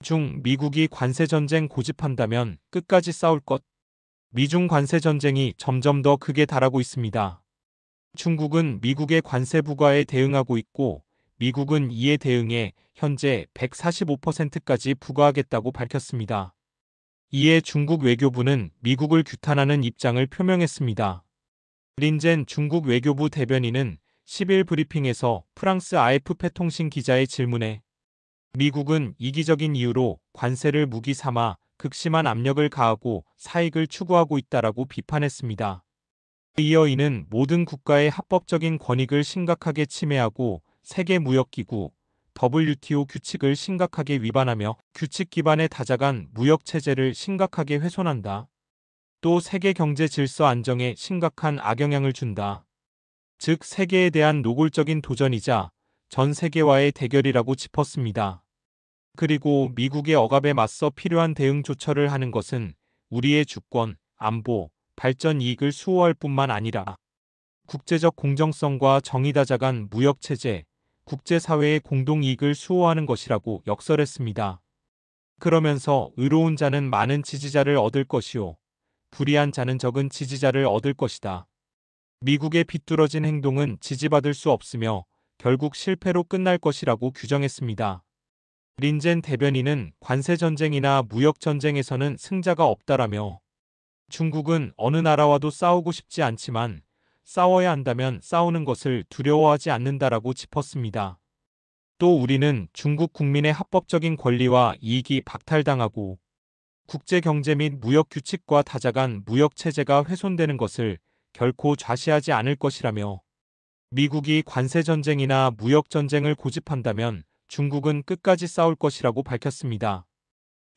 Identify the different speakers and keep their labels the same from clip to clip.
Speaker 1: 중 미국이 관세전쟁 고집한다면 끝까지 싸울 것. 미중 관세전쟁이 점점 더 극에 달하고 있습니다. 중국은 미국의 관세 부과에 대응하고 있고 미국은 이에 대응해 현재 145%까지 부과하겠다고 밝혔습니다. 이에 중국 외교부는 미국을 규탄하는 입장을 표명했습니다. 린젠 중국 외교부 대변인은 10일 브리핑에서 프랑스 AFP 통신 기자의 질문에 미국은 이기적인 이유로 관세를 무기 삼아 극심한 압력을 가하고 사익을 추구하고 있다라고 비판했습니다. 이어 이는 모든 국가의 합법적인 권익을 심각하게 침해하고 세계무역기구 WTO 규칙을 심각하게 위반하며 규칙 기반의 다자간 무역체제를 심각하게 훼손한다. 또 세계 경제 질서 안정에 심각한 악영향을 준다. 즉 세계에 대한 노골적인 도전이자 전 세계와의 대결이라고 짚었습니다. 그리고 미국의 억압에 맞서 필요한 대응 조처를 하는 것은 우리의 주권, 안보, 발전 이익을 수호할 뿐만 아니라 국제적 공정성과 정의다자간 무역체제, 국제사회의 공동이익을 수호하는 것이라고 역설했습니다. 그러면서 의로운 자는 많은 지지자를 얻을 것이요 불의한 자는 적은 지지자를 얻을 것이다. 미국의 비뚤어진 행동은 지지받을 수 없으며 결국 실패로 끝날 것이라고 규정했습니다. 린젠 대변인은 관세전쟁이나 무역전쟁에서는 승자가 없다라며 중국은 어느 나라와도 싸우고 싶지 않지만 싸워야 한다면 싸우는 것을 두려워하지 않는다라고 짚었습니다. 또 우리는 중국 국민의 합법적인 권리와 이익이 박탈당하고 국제경제 및 무역규칙과 다자간 무역체제가 훼손되는 것을 결코 좌시하지 않을 것이라며 미국이 관세전쟁이나 무역전쟁을 고집한다면 중국은 끝까지 싸울 것이라고 밝혔습니다.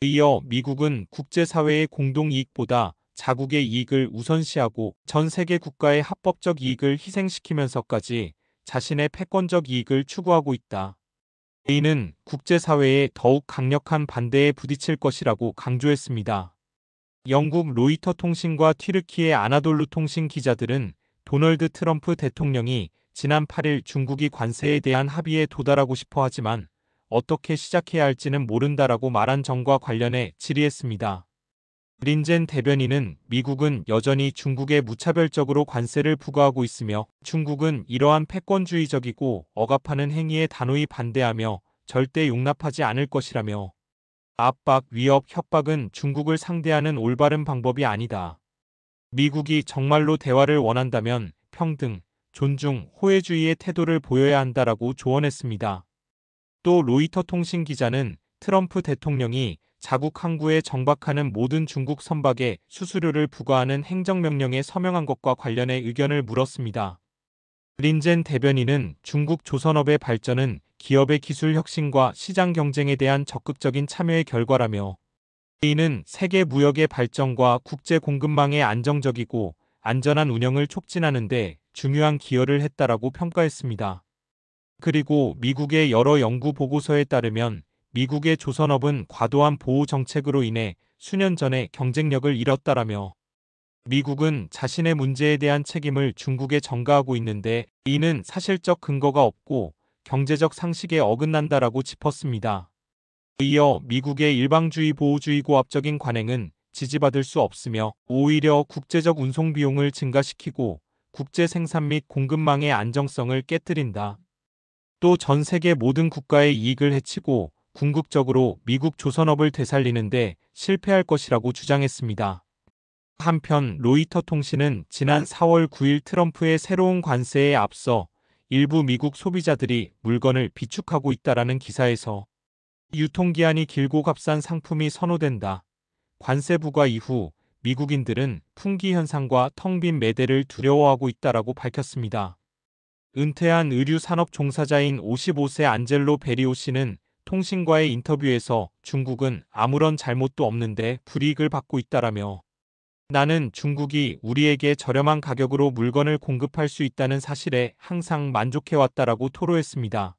Speaker 1: 이어 미국은 국제사회의 공동이익보다 자국의 이익을 우선시하고 전 세계 국가의 합법적 이익을 희생시키면서까지 자신의 패권적 이익을 추구하고 있다. 이는 국제사회의 더욱 강력한 반대에 부딪힐 것이라고 강조했습니다. 영국 로이터 통신과 튀르키예 아나돌루 통신 기자들은 도널드 트럼프 대통령이 지난 8일 중국이 관세에 대한 합의에 도달하고 싶어 하지만 어떻게 시작해야 할지는 모른다라고 말한 점과 관련해 질의했습니다. 린젠 대변인은 미국은 여전히 중국에 무차별적으로 관세를 부과하고 있으며 중국은 이러한 패권주의적이고 억압하는 행위에 단호히 반대하며 절대 용납하지 않을 것이라며 압박, 위협, 협박은 중국을 상대하는 올바른 방법이 아니다. 미국이 정말로 대화를 원한다면 평등, 존중, 호혜주의의 태도를 보여야 한다라고 조언했습니다. 또 로이터 통신 기자는 트럼프 대통령이 자국 항구에 정박하는 모든 중국 선박에 수수료를 부과하는 행정명령에 서명한 것과 관련해 의견을 물었습니다. 린젠 대변인은 중국 조선업의 발전은 기업의 기술 혁신과 시장 경쟁에 대한 적극적인 참여의 결과라며 이는 세계 무역의 발전과 국제 공급망의 안정적이고 안전한 운영을 촉진하는 데 중요한 기여를 했다라고 평가했습니다. 그리고 미국의 여러 연구 보고서에 따르면 미국의 조선업은 과도한 보호 정책으로 인해 수년 전에 경쟁력을 잃었다라며 미국은 자신의 문제에 대한 책임을 중국에 전가하고 있는데 이는 사실적 근거가 없고 경제적 상식에 어긋난다라고 짚었습니다. 이어 미국의 일방주의 보호주의 고압적인 관행은 지지받을 수 없으며 오히려 국제적 운송 비용을 증가시키고 국제 생산 및 공급망의 안정성을 깨뜨린다. 또 전 세계 모든 국가의 이익을 해치고 궁극적으로 미국 조선업을 되살리는데 실패할 것이라고 주장했습니다. 한편 로이터 통신은 지난 4월 9일 트럼프의 새로운 관세에 앞서 일부 미국 소비자들이 물건을 비축하고 있다라는 기사에서 유통기한이 길고 값싼 상품이 선호된다. 관세 부과 이후 미국인들은 품귀 현상과 텅 빈 매대를 두려워하고 있다라고 밝혔습니다. 은퇴한 의류 산업 종사자인 55세 안젤로 베리오 씨는 통신과의 인터뷰에서 중국은 아무런 잘못도 없는데 불이익을 받고 있다라며 나는 중국이 우리에게 저렴한 가격으로 물건을 공급할 수 있다는 사실에 항상 만족해왔다라고 토로했습니다.